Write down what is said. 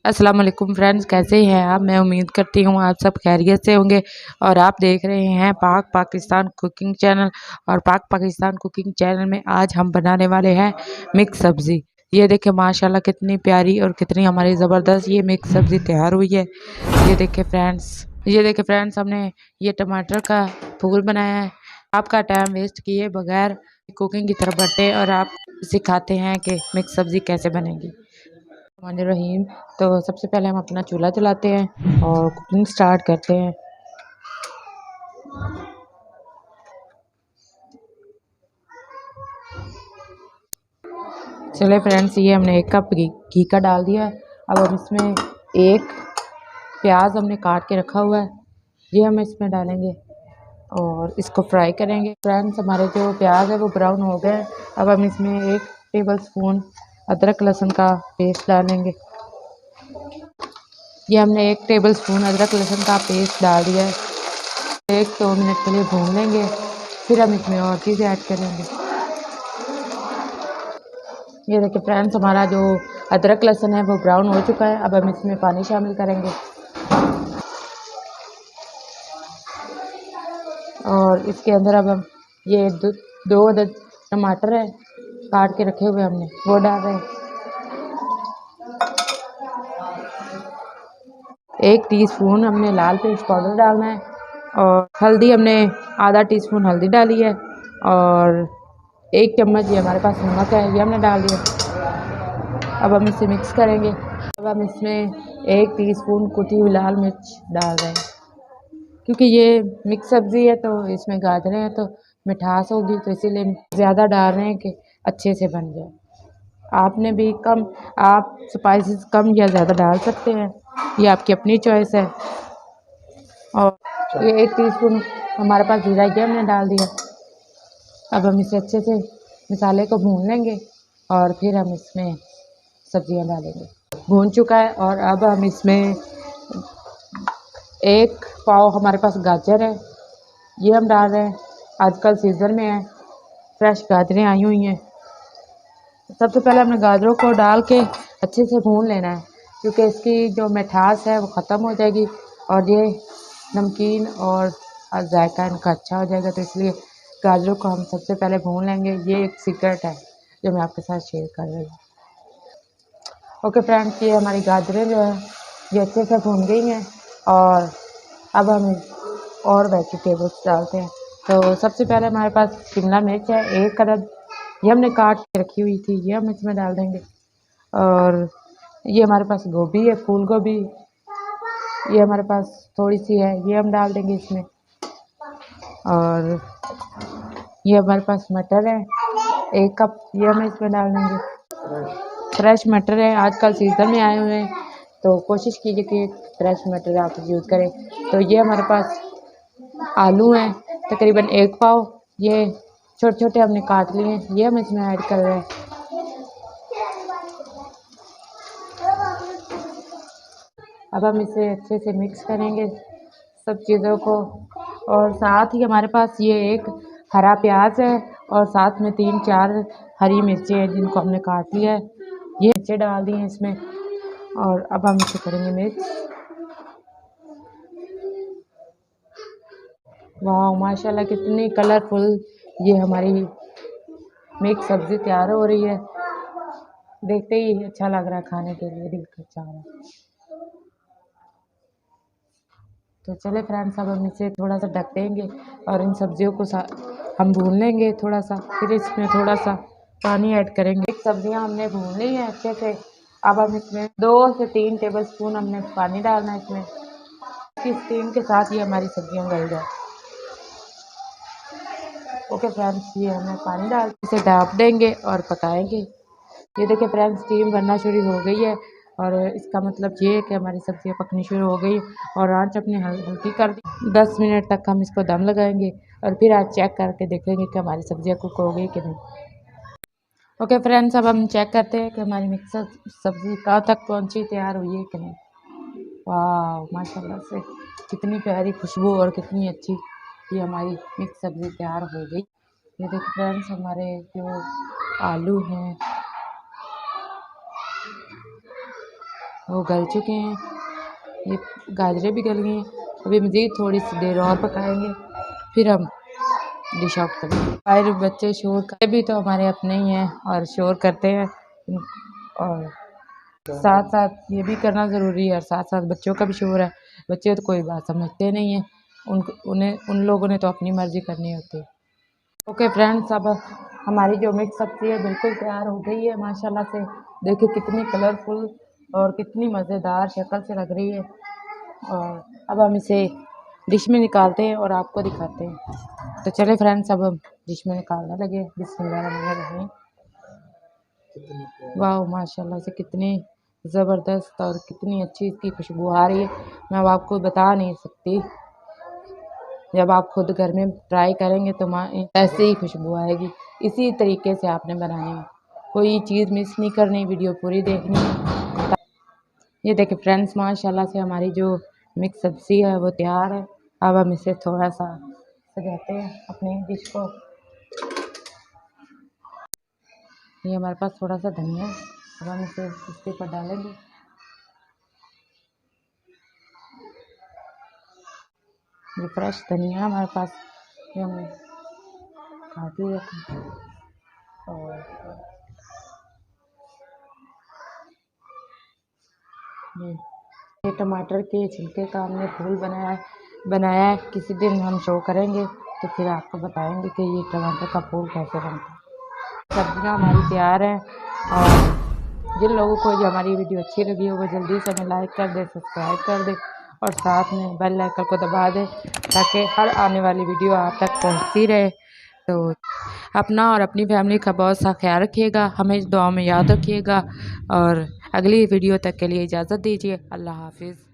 अस्सलाम वालेकुम फ्रेंड्स, कैसे हैं आप। मैं उम्मीद करती हूँ आप सब खैरियत से होंगे और आप देख रहे हैं पाक पाकिस्तान कुकिंग चैनल। और पाक पाकिस्तान कुकिंग चैनल में आज हम बनाने वाले हैं मिक्स सब्ज़ी। ये देखें माशाल्लाह कितनी प्यारी और कितनी हमारी ज़बरदस्त ये मिक्स सब्ज़ी तैयार हुई है। ये देखें फ्रेंड्स हमने ये टमाटर का फूल बनाया है। आपका टाइम वेस्ट किए बगैर कुकिंग की तरफ बढ़ते हैं और आप सिखाते हैं कि मिक्स सब्ज़ी कैसे बनेगी। रहीम। तो सबसे पहले हम अपना चूल्हा जलाते हैं और कुकिंग स्टार्ट करते हैं। चले फ्रेंड्स, ये हमने 1 कप घी का डाल दिया है। अब हम इसमें 1 प्याज हमने काट के रखा हुआ है, ये हम इसमें डालेंगे और इसको फ्राई करेंगे। फ्रेंड्स, हमारे जो प्याज है वो ब्राउन हो गए हैं। अब हम इसमें 1 टेबल स्पून अदरक लहसुन का पेस्ट डालेंगे। ये हमने 1 टेबल स्पून अदरक लहसुन का पेस्ट डाल दिया है। 1-2 मिनट के लिए भून लेंगे, फिर हम इसमें और चीज़ें ऐड करेंगे। ये देखिए फ्रेंड्स, हमारा जो अदरक लहसुन है वो ब्राउन हो चुका है। अब हम इसमें पानी शामिल करेंगे और इसके अंदर अब हम ये दो अदद टमाटर है काट के रखे हुए हमने वो डाल रहे हैं। 1 टीस्पून हमने लाल मिर्च पाउडर डालना है और हल्दी हमने आधा टीस्पून हल्दी डाली है और 1 चम्मच ये हमारे पास नमक है, ये हमने डाल दिया। अब हम इसे मिक्स करेंगे। अब हम इसमें 1 टीस्पून कुटी हुई लाल मिर्च डाल रहे हैं, क्योंकि ये मिक्स सब्ज़ी है तो इसमें गाजरें हैं तो मिठास होगी, तो इसीलिए ज़्यादा डाल रहे हैं कि अच्छे से बन जाए। आपने भी आप स्पाइसेस कम या ज़्यादा डाल सकते हैं, ये आपकी अपनी चॉइस है। और ये 1 टीस्पून हमारे पास जीरा ये हमने डाल दिया। अब हम इसे अच्छे से मसाले को भून लेंगे और फिर हम इसमें सब्जियां डालेंगे। भून चुका है और अब हम इसमें 1 पाव हमारे पास गाजर है, ये हम डाल रहे हैं। आजकल सीज़न में है, फ्रेश गाजरें आई हुई हैं। सबसे पहले हमने गाजरों को डाल के अच्छे से भून लेना है, क्योंकि इसकी जो मिठास है वो ख़त्म हो जाएगी और ये नमकीन और जायका इनका अच्छा हो जाएगा, तो इसलिए गाजरों को हम सबसे पहले भून लेंगे। ये एक सीक्रेट है जो मैं आपके साथ शेयर कर रही हूँ। ओके फ्रेंड्स, ये हमारी गाजरें जो है ये अच्छे से भून गई हैं और अब हम और वेजिटेबल्स डालते हैं। तो सबसे पहले हमारे पास शिमला मिर्च है 1 अदद, ये हमने काट के रखी हुई थी, ये हम इसमें डाल देंगे। और ये हमारे पास गोभी है, फूल गोभी, ये हमारे पास थोड़ी सी है, ये हम डाल देंगे इसमें। और ये हमारे पास मटर है 1 कप, ये हम इसमें डाल देंगे। फ्रेश मटर है, आजकल सीज़न में आए हुए हैं तो कोशिश कीजिए कि फ्रेश मटर आप यूज़ करें। तो ये हमारे पास आलू हैं तकरीबन 1 पाव, ये छोटे छोटे हमने काट लिए हैं, ये हम इसमें ऐड कर रहे हैं। अब हम इसे अच्छे से मिक्स करेंगे सब चीज़ों को। और साथ ही हमारे पास ये 1 हरा प्याज है और साथ में 3-4 हरी मिर्चें हैं जिनको हमने काट लिया है, ये मिर्चें डाल दी हैं इसमें। और अब हम इसे करेंगे मिक्स। वाह माशाल्लाह कितनी कलरफुल ये हमारी मिक्स सब्ज़ी तैयार हो रही है, देखते ही अच्छा लग रहा है, खाने के लिए दिल अच्छा हो रहा है। तो चले फ्रेंड्स, अब हम इसे थोड़ा सा ढक देंगे और इन सब्जियों को हम भून लेंगे थोड़ा सा, फिर इसमें थोड़ा सा पानी ऐड करेंगे। सब्जियां हमने भून ली हैं अच्छे से। अब हम इसमें 2 से 3 टेबल स्पून हमने पानी डालना है इसमें, कि स्टीम के साथ ये हमारी सब्जियां गल जाए। ओके फ्रेंड्स, ये हमने पानी डाल इसे ढक देंगे और पकाएंगे। ये देखिए फ्रेंड्स, स्टीम बनना शुरू हो गई है और इसका मतलब ये है कि हमारी सब्जियां पकनी शुरू हो गई और आंच अपनी हल्की कर दी। 10 मिनट तक हम इसको दम लगाएंगे और फिर आज चेक करके देखेंगे कि हमारी सब्जियां कुक हो गई कि नहीं। ओके फ्रेंड्स, अब हम चेक करते हैं कि हमारी मिक्स सब्ज़ी कहाँ तक पहुँची, तैयार हुई है कि नहीं। वाह माशाल्लाह से कितनी प्यारी खुशबू और कितनी अच्छी ये हमारी मिक्स सब्ज़ी तैयार हो गई। ये देखिए फ्रेंड्स, हमारे जो आलू हैं वो गल चुके हैं। ये गाजरें भी गल गई हैं। अभी मज़ीद थोड़ी सी देर और पकाएंगे, फिर हम डिश आउट करेंगे। बाहर बच्चे शोर करते भी तो हमारे अपने ही हैं और शोर करते हैं, और साथ साथ ये भी करना ज़रूरी है, और साथ साथ बच्चों का भी शोर है। बच्चे तो कोई बात समझते नहीं हैं, उन लोगों ने तो अपनी मर्ज़ी करनी होती है। ओके फ्रेंड्स, अब हमारी जो मिक्स सब्ज़ी है बिल्कुल तैयार हो गई है माशाल्लाह से। देखिए कितनी कलरफुल और कितनी मज़ेदार शक्ल से लग रही है। और अब हम इसे डिश में निकालते हैं और आपको दिखाते हैं। तो चले फ्रेंड्स, अब हम डिश में निकालने लगे। बिस्मिल्लाहिर्रहमानिर्रहीम। वाह माशाल्लाह से कितनी ज़बरदस्त और कितनी अच्छी इसकी खुशबू आ रही है, मैं अब आपको बता नहीं सकती। जब आप खुद घर में ट्राई करेंगे तो ऐसे ही खुशबू आएगी। इसी तरीके से आपने बनानी है, कोई चीज़ मिस नहीं करनी, वीडियो पूरी देखनी है। ये देखिए फ्रेंड्स, माशाल्लाह से हमारी जो मिक्स सब्ज़ी है वो तैयार है। अब हम इसे थोड़ा सा सजाते हैं अपनी डिश को। ये हमारे पास थोड़ा सा धनिया है, अब हम इसे इसके ऊपर डालेंगे। ये फ्रेश धनिया है हमारे पास, ये हम काट ही रखें। और ये टमाटर के छिलके का हमने फूल बनाया है। किसी दिन हम शो करेंगे तो फिर आपको बताएंगे कि ये टमाटर का फूल कैसे बनता है। सब्जियां हमारी तैयार हैं, और जिन लोगों को जो हमारी वीडियो अच्छी लगी हो वो जल्दी से हमें लाइक कर दे, सब्सक्राइब कर दे, और साथ में बेल आइकन को दबा दे ताकि हर आने वाली वीडियो आप तक पहुंचती रहे। तो अपना और अपनी फैमिली का बहुत सा ख्याल रखिएगा, हमें इस दुआ में याद रखिएगा, और अगली वीडियो तक के लिए इजाज़त दीजिए। अल्लाह हाफिज़।